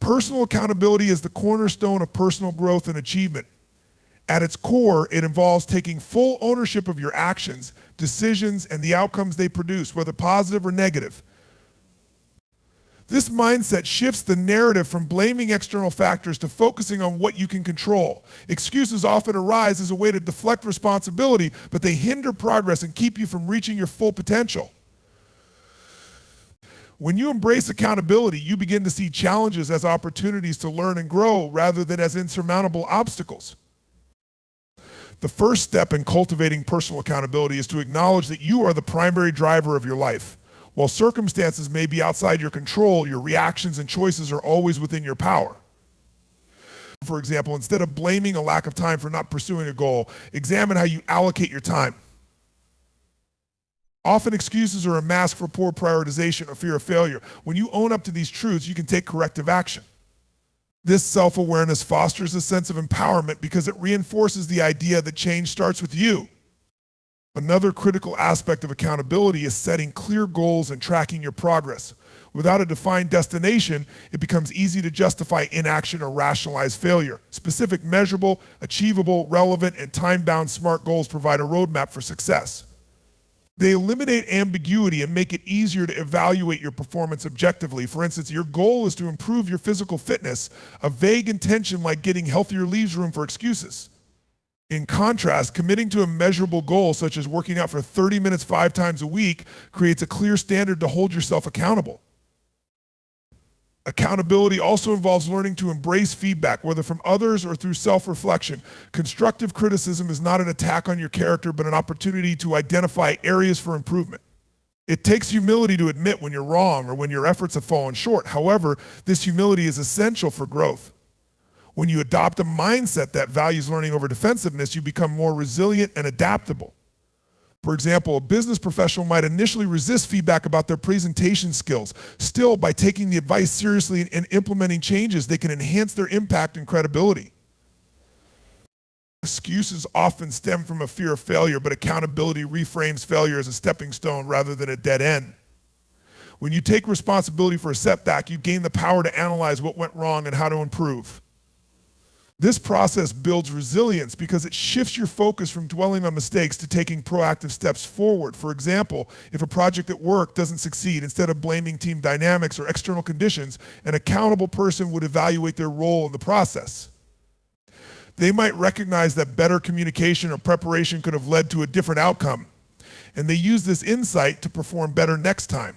Personal accountability is the cornerstone of personal growth and achievement. At its core, it involves taking full ownership of your actions, decisions, and the outcomes they produce, whether positive or negative. This mindset shifts the narrative from blaming external factors to focusing on what you can control. Excuses often arise as a way to deflect responsibility, but they hinder progress and keep you from reaching your full potential. When you embrace accountability, you begin to see challenges as opportunities to learn and grow rather than as insurmountable obstacles. The first step in cultivating personal accountability is to acknowledge that you are the primary driver of your life. While circumstances may be outside your control, your reactions and choices are always within your power. For example, instead of blaming a lack of time for not pursuing a goal, examine how you allocate your time. Often excuses are a mask for poor prioritization or fear of failure. When you own up to these truths, you can take corrective action. This self-awareness fosters a sense of empowerment because it reinforces the idea that change starts with you. Another critical aspect of accountability is setting clear goals and tracking your progress. Without a defined destination, it becomes easy to justify inaction or rationalize failure. Specific, measurable, achievable, relevant, and time-bound SMART goals provide a roadmap for success. They eliminate ambiguity and make it easier to evaluate your performance objectively. For instance, your goal is to improve your physical fitness. A vague intention like getting healthier leaves room for excuses. In contrast, committing to a measurable goal, such as working out for 30 minutes 5 times a week, creates a clear standard to hold yourself accountable. Accountability also involves learning to embrace feedback, whether from others or through self-reflection. Constructive criticism is not an attack on your character, but an opportunity to identify areas for improvement. It takes humility to admit when you're wrong or when your efforts have fallen short. However, this humility is essential for growth. When you adopt a mindset that values learning over defensiveness, you become more resilient and adaptable. For example, a business professional might initially resist feedback about their presentation skills. Still, by taking the advice seriously and implementing changes, they can enhance their impact and credibility. Excuses often stem from a fear of failure, but accountability reframes failure as a stepping stone rather than a dead end. When you take responsibility for a setback, you gain the power to analyze what went wrong and how to improve. This process builds resilience because it shifts your focus from dwelling on mistakes to taking proactive steps forward. For example, if a project at work doesn't succeed, instead of blaming team dynamics or external conditions, an accountable person would evaluate their role in the process. They might recognize that better communication or preparation could have led to a different outcome, and they use this insight to perform better next time.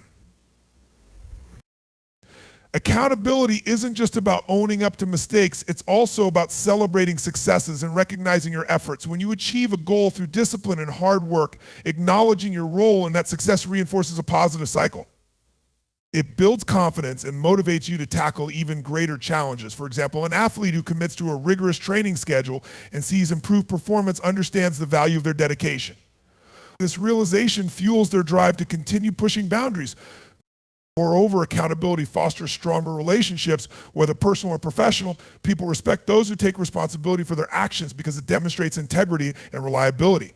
Accountability isn't just about owning up to mistakes, it's also about celebrating successes and recognizing your efforts. When you achieve a goal through discipline and hard work, acknowledging your role in that success reinforces a positive cycle. It builds confidence and motivates you to tackle even greater challenges. For example, an athlete who commits to a rigorous training schedule and sees improved performance understands the value of their dedication. This realization fuels their drive to continue pushing boundaries. Moreover, accountability fosters stronger relationships, whether personal or professional. People respect those who take responsibility for their actions because it demonstrates integrity and reliability.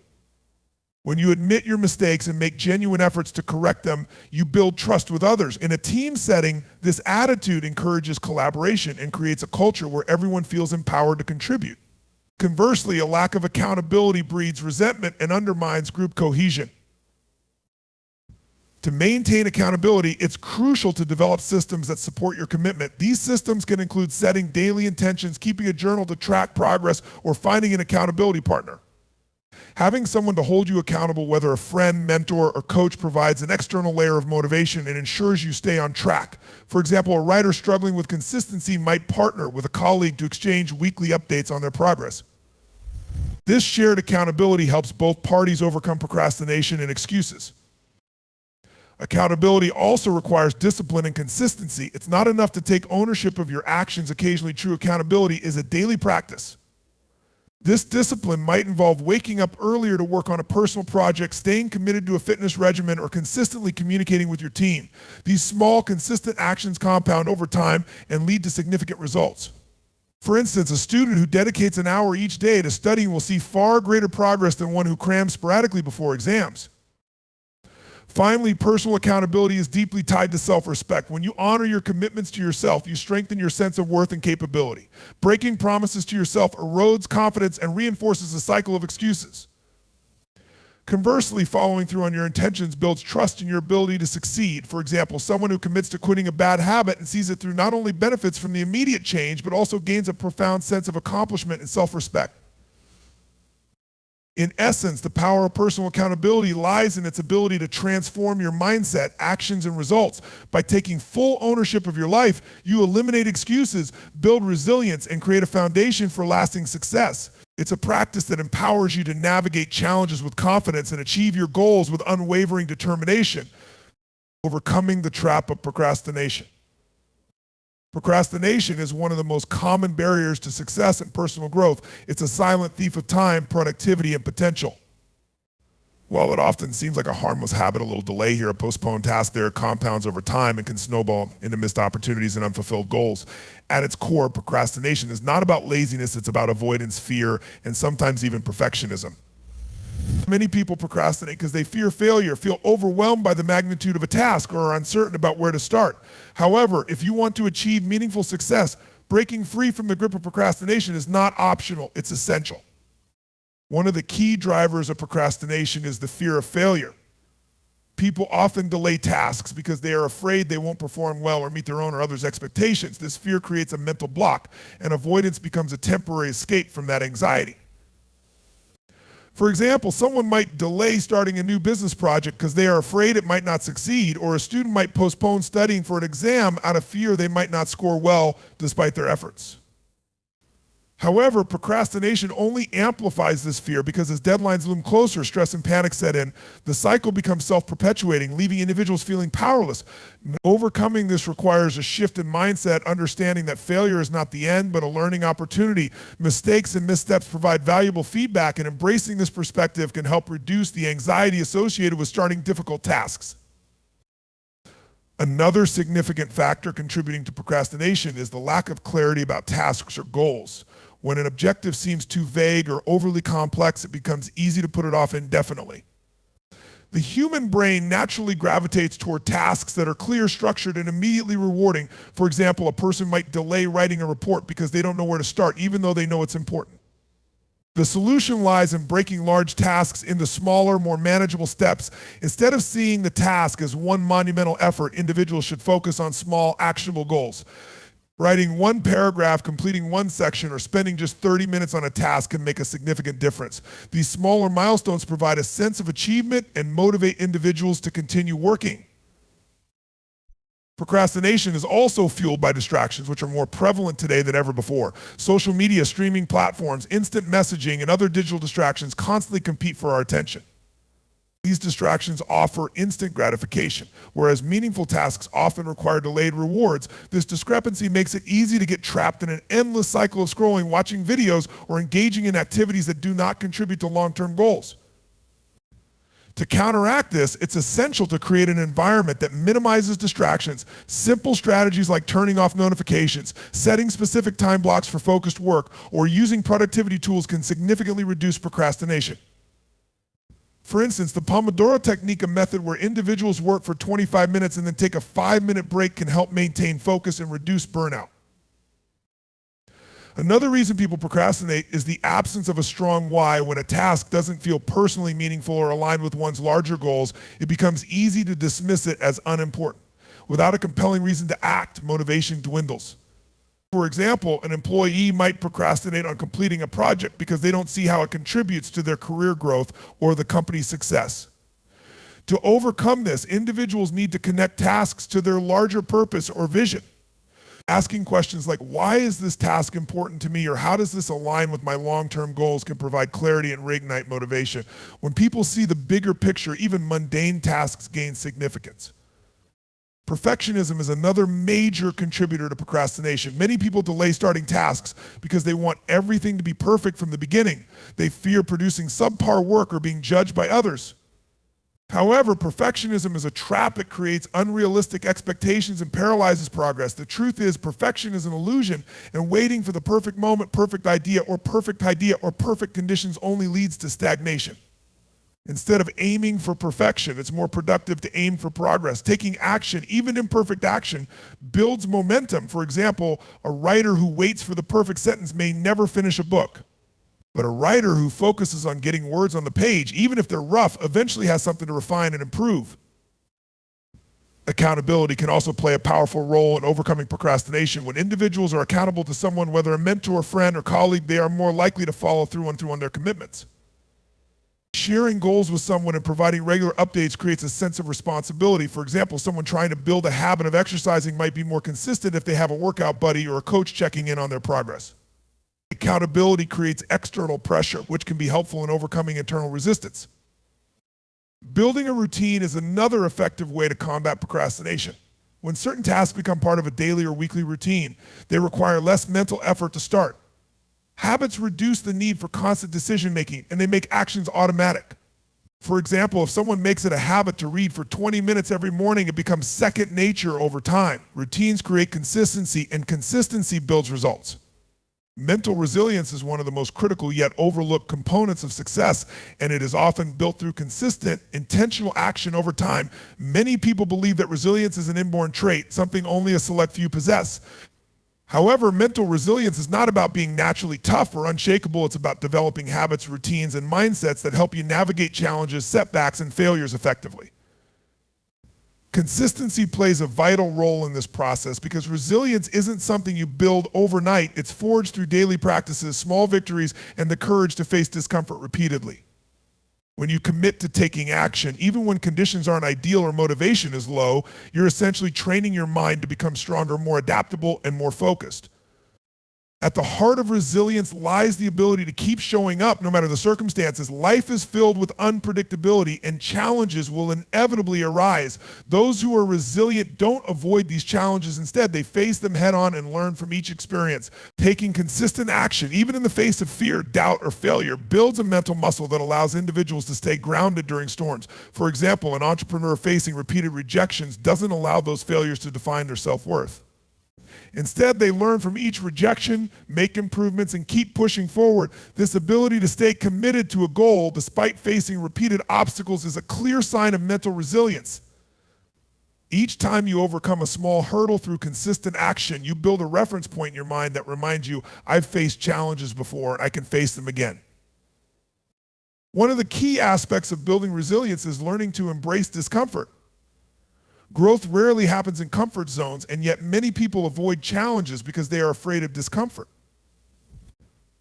When you admit your mistakes and make genuine efforts to correct them, you build trust with others. In a team setting, this attitude encourages collaboration and creates a culture where everyone feels empowered to contribute. Conversely, a lack of accountability breeds resentment and undermines group cohesion. To maintain accountability, it's crucial to develop systems that support your commitment. These systems can include setting daily intentions, keeping a journal to track progress, or finding an accountability partner. Having someone to hold you accountable, whether a friend, mentor, or coach, provides an external layer of motivation and ensures you stay on track. For example, a writer struggling with consistency might partner with a colleague to exchange weekly updates on their progress. This shared accountability helps both parties overcome procrastination and excuses. Accountability also requires discipline and consistency. It's not enough to take ownership of your actions. Occasionally, true accountability is a daily practice. This discipline might involve waking up earlier to work on a personal project, staying committed to a fitness regimen, or consistently communicating with your team. These small, consistent actions compound over time and lead to significant results. For instance, a student who dedicates an hour each day to studying will see far greater progress than one who crams sporadically before exams. Finally, personal accountability is deeply tied to self-respect. When you honor your commitments to yourself, you strengthen your sense of worth and capability. Breaking promises to yourself erodes confidence and reinforces a cycle of excuses. Conversely, following through on your intentions builds trust in your ability to succeed. For example, someone who commits to quitting a bad habit and sees it through not only benefits from the immediate change, but also gains a profound sense of accomplishment and self-respect. In essence, the power of personal accountability lies in its ability to transform your mindset, actions, and results. By taking full ownership of your life, you eliminate excuses, build resilience, and create a foundation for lasting success. It's a practice that empowers you to navigate challenges with confidence and achieve your goals with unwavering determination, overcoming the trap of procrastination. Procrastination is one of the most common barriers to success and personal growth. It's a silent thief of time, productivity, and potential. While it often seems like a harmless habit, a little delay here, a postponed task there compounds over time and can snowball into missed opportunities and unfulfilled goals. At its core, procrastination is not about laziness, it's about avoidance, fear, and sometimes even perfectionism. Many people procrastinate because they fear failure, feel overwhelmed by the magnitude of a task, or are uncertain about where to start. However, if you want to achieve meaningful success, breaking free from the grip of procrastination is not optional, it's essential. One of the key drivers of procrastination is the fear of failure. People often delay tasks because they are afraid they won't perform well or meet their own or others' expectations. This fear creates a mental block, and avoidance becomes a temporary escape from that anxiety. For example, someone might delay starting a new business project because they are afraid it might not succeed, or a student might postpone studying for an exam out of fear they might not score well despite their efforts. However, procrastination only amplifies this fear because as deadlines loom closer, stress and panic set in. The cycle becomes self-perpetuating, leaving individuals feeling powerless. Overcoming this requires a shift in mindset, understanding that failure is not the end, but a learning opportunity. Mistakes and missteps provide valuable feedback, and embracing this perspective can help reduce the anxiety associated with starting difficult tasks. Another significant factor contributing to procrastination is the lack of clarity about tasks or goals. When an objective seems too vague or overly complex, it becomes easy to put it off indefinitely. The human brain naturally gravitates toward tasks that are clear, structured, and immediately rewarding. For example, a person might delay writing a report because they don't know where to start, even though they know it's important. The solution lies in breaking large tasks into smaller, more manageable steps. Instead of seeing the task as one monumental effort, individuals should focus on small, actionable goals. Writing one paragraph, completing one section, or spending just 30 minutes on a task can make a significant difference. These smaller milestones provide a sense of achievement and motivate individuals to continue working. Procrastination is also fueled by distractions, which are more prevalent today than ever before. Social media, streaming platforms, instant messaging, and other digital distractions constantly compete for our attention. These distractions offer instant gratification, whereas meaningful tasks often require delayed rewards. This discrepancy makes it easy to get trapped in an endless cycle of scrolling, watching videos, or engaging in activities that do not contribute to long-term goals. To counteract this, it's essential to create an environment that minimizes distractions. Simple strategies like turning off notifications, setting specific time blocks for focused work, or using productivity tools can significantly reduce procrastination. For instance, the Pomodoro technique, a method where individuals work for 25 minutes and then take a 5-minute break, can help maintain focus and reduce burnout. Another reason people procrastinate is the absence of a strong why. When a task doesn't feel personally meaningful or aligned with one's larger goals, it becomes easy to dismiss it as unimportant. Without a compelling reason to act, motivation dwindles. For example, an employee might procrastinate on completing a project because they don't see how it contributes to their career growth or the company's success. To overcome this, individuals need to connect tasks to their larger purpose or vision. Asking questions like, why is this task important to me, or how does this align with my long-term goals, can provide clarity and reignite motivation. When people see the bigger picture, even mundane tasks gain significance. Perfectionism is another major contributor to procrastination. Many people delay starting tasks because they want everything to be perfect from the beginning. They fear producing subpar work or being judged by others. However, perfectionism is a trap that creates unrealistic expectations and paralyzes progress. The truth is, perfection is an illusion, and waiting for the perfect moment, perfect idea, or perfect conditions only leads to stagnation. Instead of aiming for perfection, it's more productive to aim for progress. Taking action, even imperfect action, builds momentum. For example, a writer who waits for the perfect sentence may never finish a book. But a writer who focuses on getting words on the page, even if they're rough, eventually has something to refine and improve. Accountability can also play a powerful role in overcoming procrastination. When individuals are accountable to someone, whether a mentor, friend, or colleague, they are more likely to follow through on their commitments. Sharing goals with someone and providing regular updates creates a sense of responsibility. For example, someone trying to build a habit of exercising might be more consistent if they have a workout buddy or a coach checking in on their progress. Accountability creates external pressure, which can be helpful in overcoming internal resistance. Building a routine is another effective way to combat procrastination. When certain tasks become part of a daily or weekly routine, they require less mental effort to start. Habits reduce the need for constant decision-making, and they make actions automatic. For example, if someone makes it a habit to read for 20 minutes every morning, it becomes second nature over time. Routines create consistency, and consistency builds results. Mental resilience is one of the most critical yet overlooked components of success, and it is often built through consistent, intentional action over time. Many people believe that resilience is an inborn trait, something only a select few possess. However, mental resilience is not about being naturally tough or unshakable. It's about developing habits, routines, and mindsets that help you navigate challenges, setbacks, and failures effectively. Consistency plays a vital role in this process because resilience isn't something you build overnight. It's forged through daily practices, small victories, and the courage to face discomfort repeatedly. When you commit to taking action, even when conditions aren't ideal or motivation is low, you're essentially training your mind to become stronger, more adaptable, and more focused. At the heart of resilience lies the ability to keep showing up no matter the circumstances. Life is filled with unpredictability, and challenges will inevitably arise. Those who are resilient don't avoid these challenges. Instead, they face them head on and learn from each experience. Taking consistent action, even in the face of fear, doubt, or failure, builds a mental muscle that allows individuals to stay grounded during storms. For example, an entrepreneur facing repeated rejections doesn't allow those failures to define their self-worth. Instead, they learn from each rejection, make improvements, and keep pushing forward. This ability to stay committed to a goal despite facing repeated obstacles is a clear sign of mental resilience. Each time you overcome a small hurdle through consistent action, you build a reference point in your mind that reminds you, I've faced challenges before and I can face them again. One of the key aspects of building resilience is learning to embrace discomfort. Growth rarely happens in comfort zones, and yet many people avoid challenges because they are afraid of discomfort.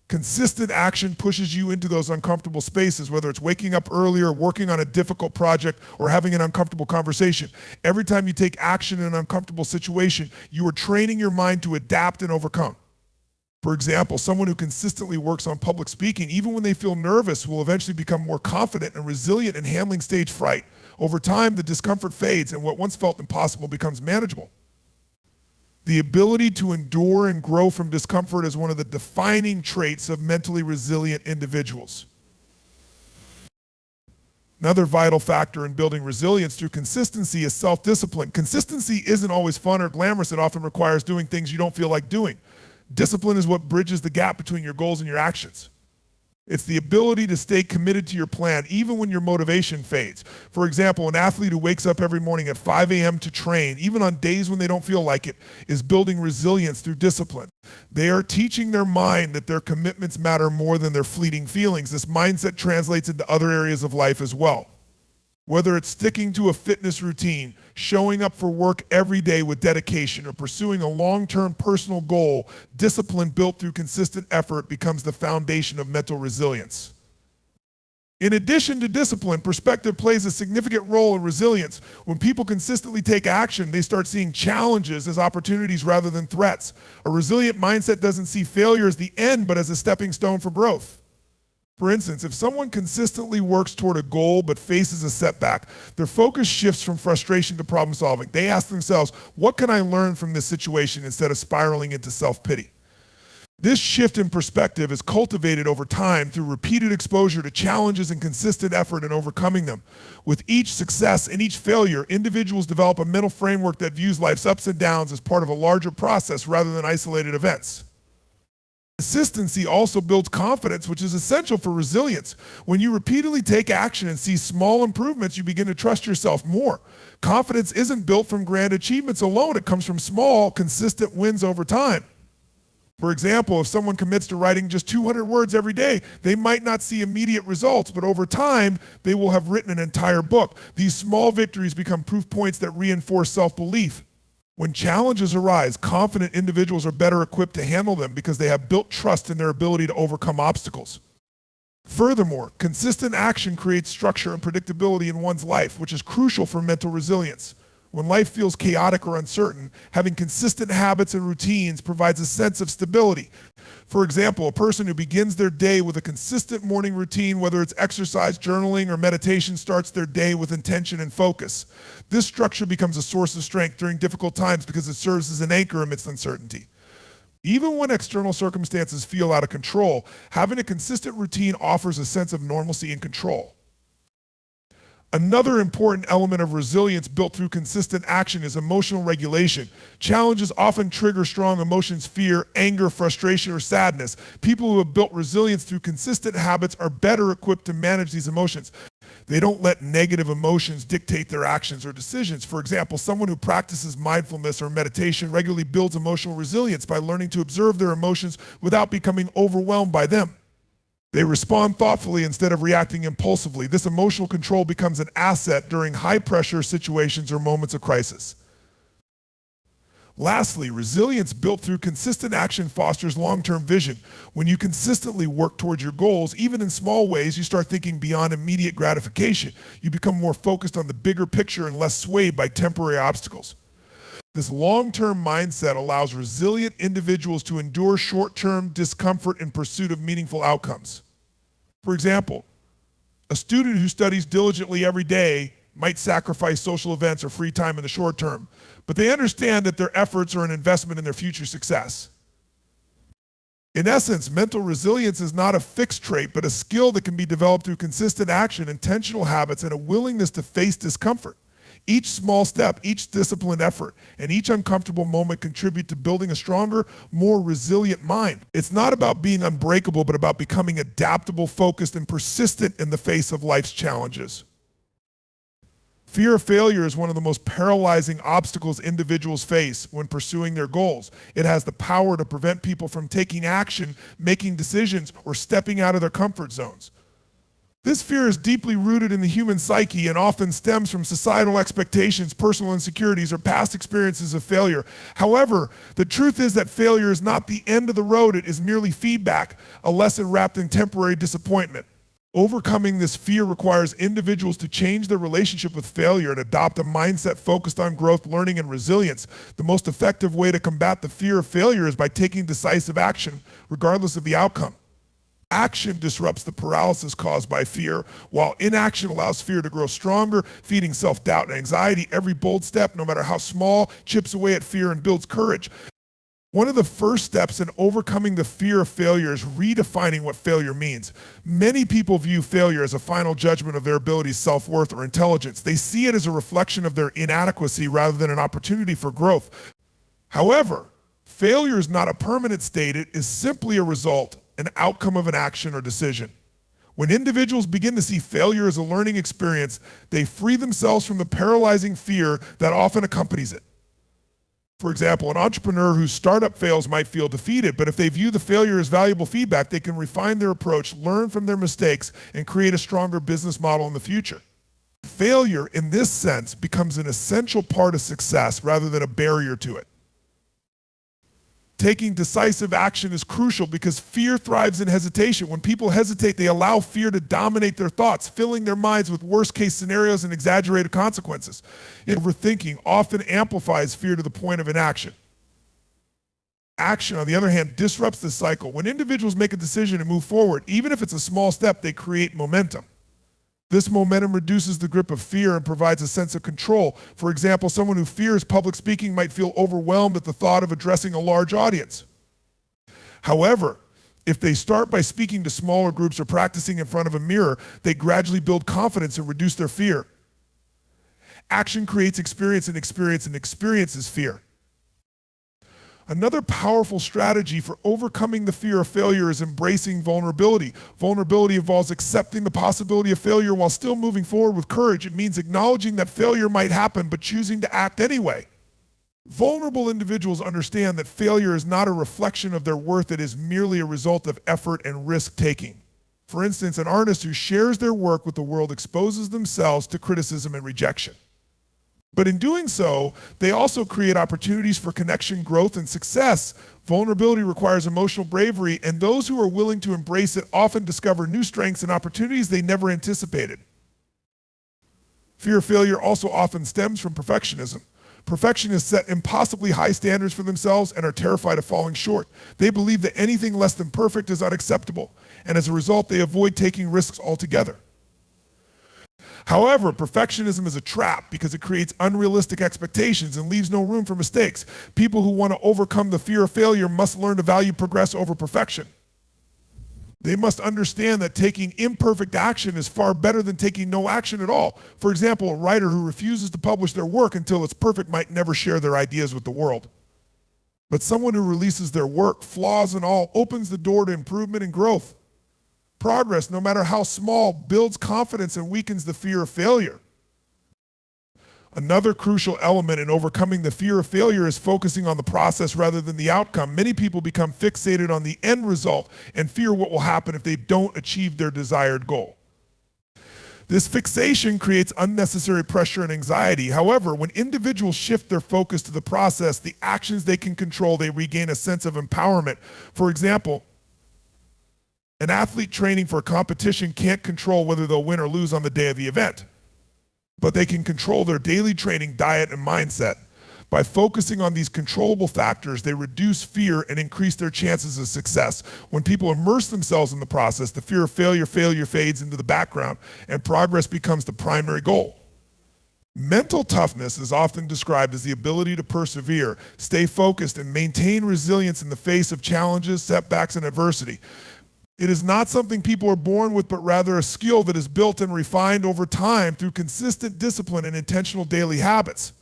Consistent action pushes you into those uncomfortable spaces, whether it's waking up earlier, working on a difficult project, or having an uncomfortable conversation. Every time you take action in an uncomfortable situation, you are training your mind to adapt and overcome. For example, someone who consistently works on public speaking, even when they feel nervous, will eventually become more confident and resilient in handling stage fright. Over time, the discomfort fades and what once felt impossible becomes manageable. The ability to endure and grow from discomfort is one of the defining traits of mentally resilient individuals. Another vital factor in building resilience through consistency is self-discipline. Consistency isn't always fun or glamorous. It often requires doing things you don't feel like doing. Discipline is what bridges the gap between your goals and your actions. It's the ability to stay committed to your plan even when your motivation fades. For example, an athlete who wakes up every morning at 5 a.m. to train, even on days when they don't feel like it, is building resilience through discipline. They are teaching their mind that their commitments matter more than their fleeting feelings. This mindset translates into other areas of life as well. Whether it's sticking to a fitness routine, showing up for work every day with dedication, or pursuing a long-term personal goal, discipline built through consistent effort becomes the foundation of mental resilience. In addition to discipline, perspective plays a significant role in resilience. When people consistently take action, they start seeing challenges as opportunities rather than threats. A resilient mindset doesn't see failure as the end, but as a stepping stone for growth. For instance, if someone consistently works toward a goal but faces a setback, their focus shifts from frustration to problem solving. They ask themselves, what can I learn from this situation, instead of spiraling into self-pity? This shift in perspective is cultivated over time through repeated exposure to challenges and consistent effort in overcoming them. With each success and each failure, individuals develop a mental framework that views life's ups and downs as part of a larger process rather than isolated events. Consistency also builds confidence, which is essential for resilience. When you repeatedly take action and see small improvements, you begin to trust yourself more. Confidence isn't built from grand achievements alone. It comes from small, consistent wins over time. For example, if someone commits to writing just 200 words every day, they might not see immediate results, but over time, they will have written an entire book. These small victories become proof points that reinforce self-belief. When challenges arise, confident individuals are better equipped to handle them because they have built trust in their ability to overcome obstacles. Furthermore, consistent action creates structure and predictability in one's life, which is crucial for mental resilience. When life feels chaotic or uncertain, having consistent habits and routines provides a sense of stability. For example, a person who begins their day with a consistent morning routine, whether it's exercise, journaling, or meditation, starts their day with intention and focus. This structure becomes a source of strength during difficult times because it serves as an anchor amidst uncertainty. Even when external circumstances feel out of control, having a consistent routine offers a sense of normalcy and control. Another important element of resilience built through consistent action is emotional regulation. Challenges often trigger strong emotions: fear, anger, frustration, or sadness. People who have built resilience through consistent habits are better equipped to manage these emotions. They don't let negative emotions dictate their actions or decisions. For example, someone who practices mindfulness or meditation regularly builds emotional resilience by learning to observe their emotions without becoming overwhelmed by them. They respond thoughtfully instead of reacting impulsively. This emotional control becomes an asset during high-pressure situations or moments of crisis. Lastly, resilience built through consistent action fosters long-term vision. When you consistently work towards your goals, even in small ways, you start thinking beyond immediate gratification. You become more focused on the bigger picture and less swayed by temporary obstacles. This long-term mindset allows resilient individuals to endure short-term discomfort in pursuit of meaningful outcomes. For example, a student who studies diligently every day might sacrifice social events or free time in the short term, but they understand that their efforts are an investment in their future success. In essence, mental resilience is not a fixed trait, but a skill that can be developed through consistent action, intentional habits, and a willingness to face discomfort. Each small step, each disciplined effort, and each uncomfortable moment contribute to building a stronger, more resilient mind. It's not about being unbreakable, but about becoming adaptable, focused, and persistent in the face of life's challenges. Fear of failure is one of the most paralyzing obstacles individuals face when pursuing their goals. It has the power to prevent people from taking action, making decisions, or stepping out of their comfort zones. This fear is deeply rooted in the human psyche and often stems from societal expectations, personal insecurities, or past experiences of failure. However, the truth is that failure is not the end of the road. It is merely feedback, a lesson wrapped in temporary disappointment. Overcoming this fear requires individuals to change their relationship with failure and adopt a mindset focused on growth, learning, and resilience. The most effective way to combat the fear of failure is by taking decisive action, regardless of the outcome. Action disrupts the paralysis caused by fear, while inaction allows fear to grow stronger, feeding self-doubt and anxiety. Every bold step, no matter how small, chips away at fear and builds courage. One of the first steps in overcoming the fear of failure is redefining what failure means. Many people view failure as a final judgment of their abilities, self-worth, or intelligence. They see it as a reflection of their inadequacy rather than an opportunity for growth. However, failure is not a permanent state. It is simply a result, an outcome of an action or decision. When individuals begin to see failure as a learning experience, they free themselves from the paralyzing fear that often accompanies it. For example, an entrepreneur whose startup fails might feel defeated, but if they view the failure as valuable feedback, they can refine their approach, learn from their mistakes, and create a stronger business model in the future. Failure, in this sense, becomes an essential part of success rather than a barrier to it. Taking decisive action is crucial because fear thrives in hesitation. When people hesitate, they allow fear to dominate their thoughts, filling their minds with worst-case scenarios and exaggerated consequences. Overthinking often amplifies fear to the point of inaction. Action, on the other hand, disrupts this cycle. When individuals make a decision and move forward, even if it's a small step, they create momentum. This momentum reduces the grip of fear and provides a sense of control. For example, someone who fears public speaking might feel overwhelmed at the thought of addressing a large audience. However, if they start by speaking to smaller groups or practicing in front of a mirror, they gradually build confidence and reduce their fear. Action creates experience, and experience is fear. Another powerful strategy for overcoming the fear of failure is embracing vulnerability. Vulnerability involves accepting the possibility of failure while still moving forward with courage. It means acknowledging that failure might happen, but choosing to act anyway. Vulnerable individuals understand that failure is not a reflection of their worth, it is merely a result of effort and risk-taking. For instance, an artist who shares their work with the world exposes themselves to criticism and rejection. But in doing so, they also create opportunities for connection, growth, and success. Vulnerability requires emotional bravery, and those who are willing to embrace it often discover new strengths and opportunities they never anticipated. Fear of failure also often stems from perfectionism. Perfectionists set impossibly high standards for themselves and are terrified of falling short. They believe that anything less than perfect is unacceptable, and as a result, they avoid taking risks altogether. However, perfectionism is a trap because it creates unrealistic expectations and leaves no room for mistakes. People who want to overcome the fear of failure must learn to value progress over perfection. They must understand that taking imperfect action is far better than taking no action at all. For example, a writer who refuses to publish their work until it's perfect might never share their ideas with the world. But someone who releases their work, flaws and all, opens the door to improvement and growth. Progress, no matter how small, builds confidence and weakens the fear of failure. Another crucial element in overcoming the fear of failure is focusing on the process rather than the outcome. Many people become fixated on the end result and fear what will happen if they don't achieve their desired goal. This fixation creates unnecessary pressure and anxiety. However, when individuals shift their focus to the process, the actions they can control, they regain a sense of empowerment. For example, an athlete training for a competition can't control whether they'll win or lose on the day of the event, but they can control their daily training, diet, and mindset. By focusing on these controllable factors, they reduce fear and increase their chances of success. When people immerse themselves in the process, the fear of failure fades into the background and progress becomes the primary goal. Mental toughness is often described as the ability to persevere, stay focused, and maintain resilience in the face of challenges, setbacks, and adversity. It is not something people are born with, but rather a skill that is built and refined over time through consistent discipline and intentional daily habits.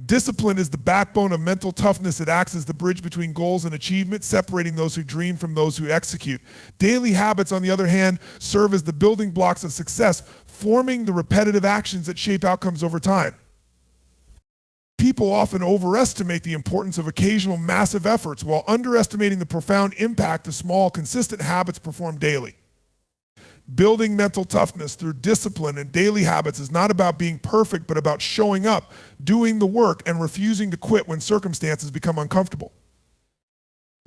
Discipline is the backbone of mental toughness. It acts as the bridge between goals and achievement, separating those who dream from those who execute. Daily habits, on the other hand, serve as the building blocks of success, forming the repetitive actions that shape outcomes over time. People often overestimate the importance of occasional massive efforts while underestimating the profound impact of small, consistent habits performed daily. Building mental toughness through discipline and daily habits is not about being perfect, but about showing up, doing the work, and refusing to quit when circumstances become uncomfortable.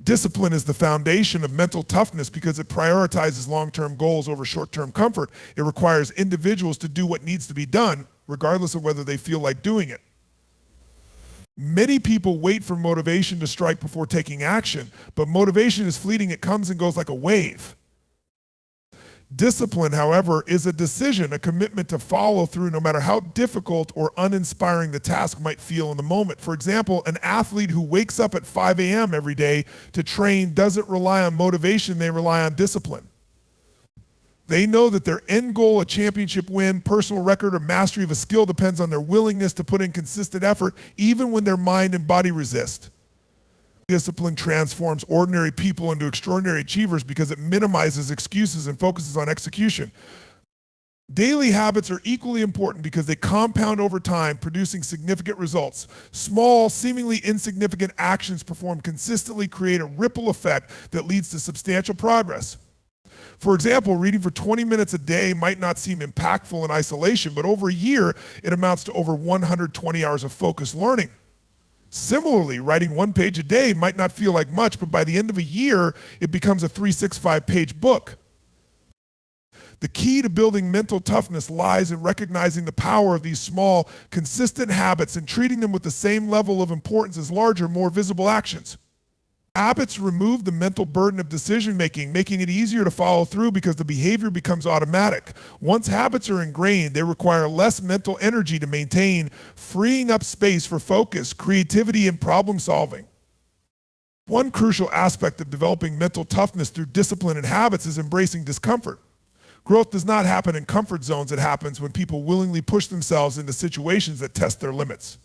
Discipline is the foundation of mental toughness because it prioritizes long-term goals over short-term comfort. It requires individuals to do what needs to be done, regardless of whether they feel like doing it. Many people wait for motivation to strike before taking action, but motivation is fleeting. It comes and goes like a wave. Discipline, however, is a decision, a commitment to follow through no matter how difficult or uninspiring the task might feel in the moment. For example, an athlete who wakes up at 5 a.m. every day to train doesn't rely on motivation, they rely on discipline. They know that their end goal, a championship win, personal record, or mastery of a skill depends on their willingness to put in consistent effort, even when their mind and body resist. Discipline transforms ordinary people into extraordinary achievers because it minimizes excuses and focuses on execution. Daily habits are equally important because they compound over time, producing significant results. Small, seemingly insignificant actions performed consistently create a ripple effect that leads to substantial progress. For example, reading for 20 minutes a day might not seem impactful in isolation, but over a year, it amounts to over 120 hours of focused learning. Similarly, writing 1 page a day might not feel like much, but by the end of a year, it becomes a 365-page book. The key to building mental toughness lies in recognizing the power of these small, consistent habits and treating them with the same level of importance as larger, more visible actions. Habits remove the mental burden of decision-making, making it easier to follow through because the behavior becomes automatic. Once habits are ingrained, they require less mental energy to maintain, freeing up space for focus, creativity, and problem solving. One crucial aspect of developing mental toughness through discipline and habits is embracing discomfort. Growth does not happen in comfort zones. It happens when people willingly push themselves into situations that test their limits.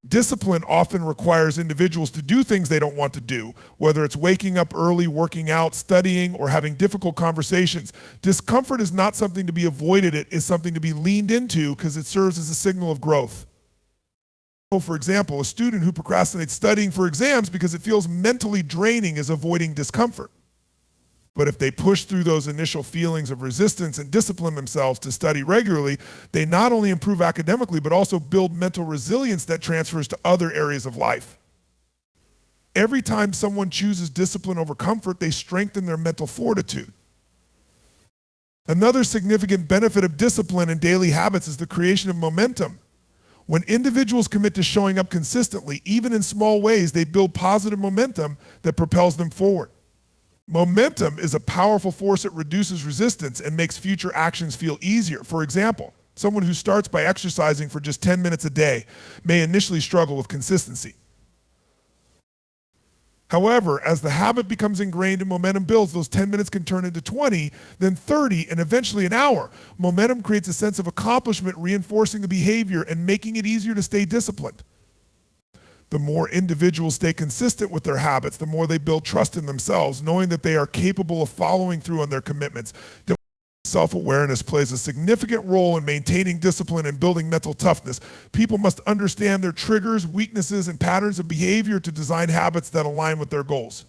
Discipline often requires individuals to do things they don't want to do, whether it's waking up early, working out, studying, or having difficult conversations. Discomfort is not something to be avoided, it is something to be leaned into because it serves as a signal of growth. For example, a student who procrastinates studying for exams because it feels mentally draining is avoiding discomfort. But if they push through those initial feelings of resistance and discipline themselves to study regularly, they not only improve academically, but also build mental resilience that transfers to other areas of life. Every time someone chooses discipline over comfort, they strengthen their mental fortitude. Another significant benefit of discipline and daily habits is the creation of momentum. When individuals commit to showing up consistently, even in small ways, they build positive momentum that propels them forward. Momentum is a powerful force that reduces resistance and makes future actions feel easier. For example, someone who starts by exercising for just 10 minutes a day may initially struggle with consistency. However, as the habit becomes ingrained and momentum builds, those 10 minutes can turn into 20, then 30, and eventually an hour. Momentum creates a sense of accomplishment, reinforcing the behavior and making it easier to stay disciplined. The more individuals stay consistent with their habits, the more they build trust in themselves, knowing that they are capable of following through on their commitments. Self-awareness plays a significant role in maintaining discipline and building mental toughness. People must understand their triggers, weaknesses, and patterns of behavior to design habits that align with their goals.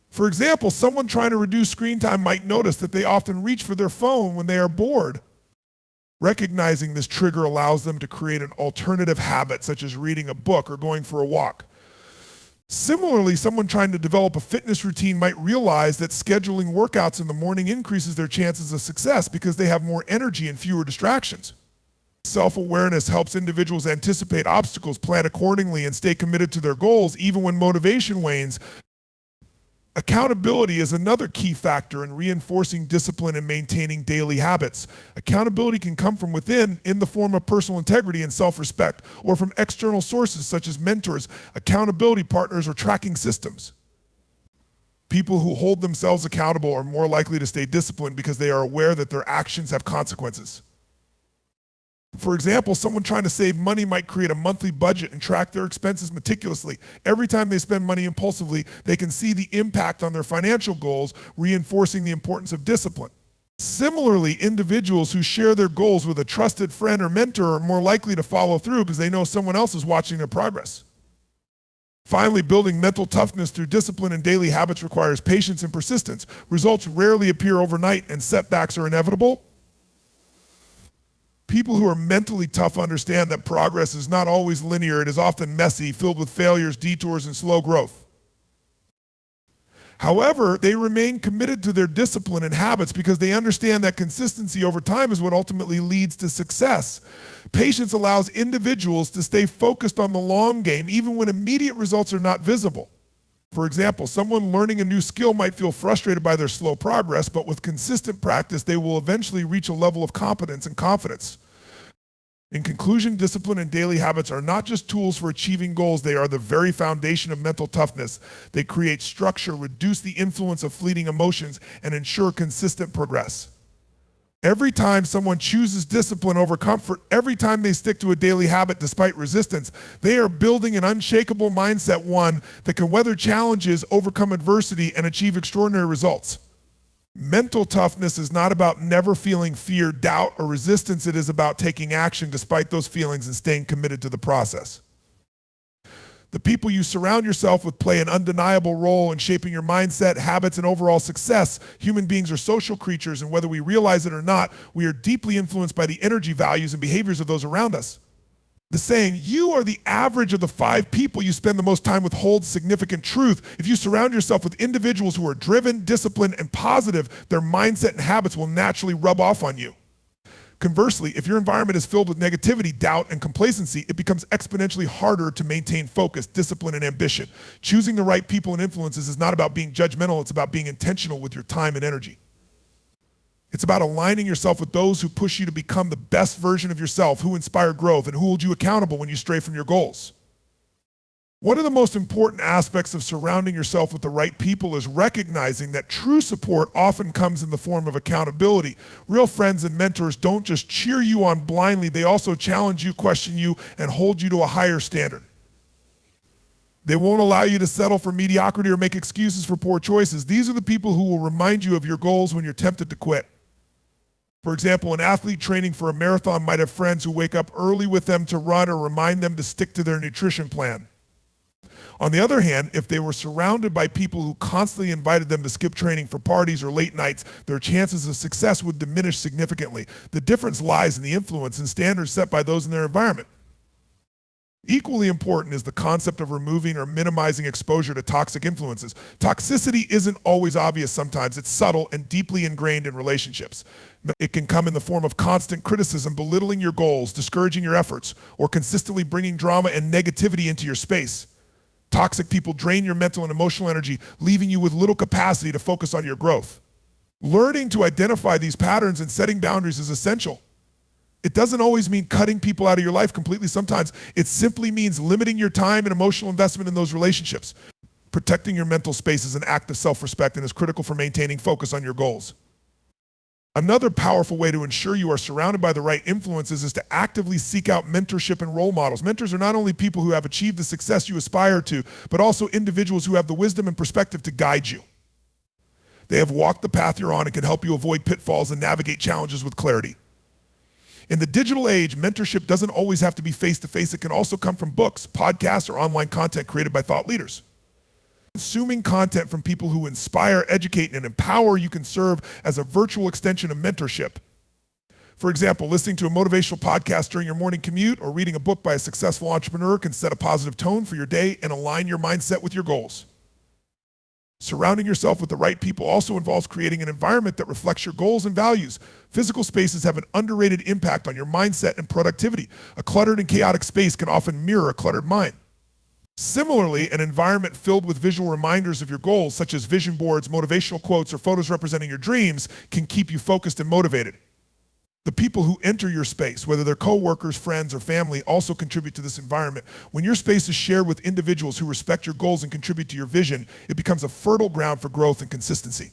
For example, someone trying to reduce screen time might notice that they often reach for their phone when they are bored. Recognizing this trigger allows them to create an alternative habit, such as reading a book or going for a walk. Similarly, someone trying to develop a fitness routine might realize that scheduling workouts in the morning increases their chances of success because they have more energy and fewer distractions. Self-awareness helps individuals anticipate obstacles, plan accordingly, and stay committed to their goals even when motivation wanes. Accountability is another key factor in reinforcing discipline and maintaining daily habits. Accountability can come from within in the form of personal integrity and self-respect, or from external sources such as mentors, accountability partners, or tracking systems. People who hold themselves accountable are more likely to stay disciplined because they are aware that their actions have consequences. For example, someone trying to save money might create a monthly budget and track their expenses meticulously. Every time they spend money impulsively, they can see the impact on their financial goals, reinforcing the importance of discipline. Similarly, individuals who share their goals with a trusted friend or mentor are more likely to follow through because they know someone else is watching their progress. Finally, building mental toughness through discipline and daily habits requires patience and persistence. Results rarely appear overnight, and setbacks are inevitable. People who are mentally tough understand that progress is not always linear. It is often messy, filled with failures, detours, and slow growth. However, they remain committed to their discipline and habits because they understand that consistency over time is what ultimately leads to success. Patience allows individuals to stay focused on the long game even when immediate results are not visible. For example, someone learning a new skill might feel frustrated by their slow progress, but with consistent practice, they will eventually reach a level of competence and confidence. In conclusion, discipline and daily habits are not just tools for achieving goals, they are the very foundation of mental toughness. They create structure, reduce the influence of fleeting emotions, and ensure consistent progress. Every time someone chooses discipline over comfort, every time they stick to a daily habit despite resistance, they are building an unshakable mindset, one that can weather challenges, overcome adversity, and achieve extraordinary results. Mental toughness is not about never feeling fear, doubt, or resistance. It is about taking action despite those feelings and staying committed to the process. The people you surround yourself with play an undeniable role in shaping your mindset, habits, and overall success. Human beings are social creatures, and whether we realize it or not, we are deeply influenced by the energy, values, and behaviors of those around us. The saying, "You are the average of the 5 people you spend the most time with," holds significant truth. If you surround yourself with individuals who are driven, disciplined, and positive, their mindset and habits will naturally rub off on you. Conversely, if your environment is filled with negativity, doubt, and complacency, it becomes exponentially harder to maintain focus, discipline, and ambition. Choosing the right people and influences is not about being judgmental, it's about being intentional with your time and energy. It's about aligning yourself with those who push you to become the best version of yourself, who inspire growth, and who hold you accountable when you stray from your goals. One of the most important aspects of surrounding yourself with the right people is recognizing that true support often comes in the form of accountability. Real friends and mentors don't just cheer you on blindly, they also challenge you, question you, and hold you to a higher standard. They won't allow you to settle for mediocrity or make excuses for poor choices. These are the people who will remind you of your goals when you're tempted to quit. For example, an athlete training for a marathon might have friends who wake up early with them to run or remind them to stick to their nutrition plan. On the other hand, if they were surrounded by people who constantly invited them to skip training for parties or late nights, their chances of success would diminish significantly. The difference lies in the influence and standards set by those in their environment. Equally important is the concept of removing or minimizing exposure to toxic influences. Toxicity isn't always obvious sometimes. It's subtle and deeply ingrained in relationships. It can come in the form of constant criticism, belittling your goals, discouraging your efforts, or consistently bringing drama and negativity into your space. Toxic people drain your mental and emotional energy, leaving you with little capacity to focus on your growth. Learning to identify these patterns and setting boundaries is essential. It doesn't always mean cutting people out of your life completely. Sometimes it simply means limiting your time and emotional investment in those relationships. Protecting your mental space is an act of self-respect and is critical for maintaining focus on your goals. Another powerful way to ensure you are surrounded by the right influences is to actively seek out mentorship and role models. Mentors are not only people who have achieved the success you aspire to, but also individuals who have the wisdom and perspective to guide you. They have walked the path you're on and can help you avoid pitfalls and navigate challenges with clarity. In the digital age, mentorship doesn't always have to be face-to-face. It can also come from books, podcasts, or online content created by thought leaders. Consuming content from people who inspire, educate, and empower you can serve as a virtual extension of mentorship. For example, listening to a motivational podcast during your morning commute or reading a book by a successful entrepreneur can set a positive tone for your day and align your mindset with your goals. Surrounding yourself with the right people also involves creating an environment that reflects your goals and values. Physical spaces have an underrated impact on your mindset and productivity. A cluttered and chaotic space can often mirror a cluttered mind. Similarly, an environment filled with visual reminders of your goals, such as vision boards, motivational quotes, or photos representing your dreams, can keep you focused and motivated. The people who enter your space, whether they're coworkers, friends, or family, also contribute to this environment. When your space is shared with individuals who respect your goals and contribute to your vision, it becomes a fertile ground for growth and consistency.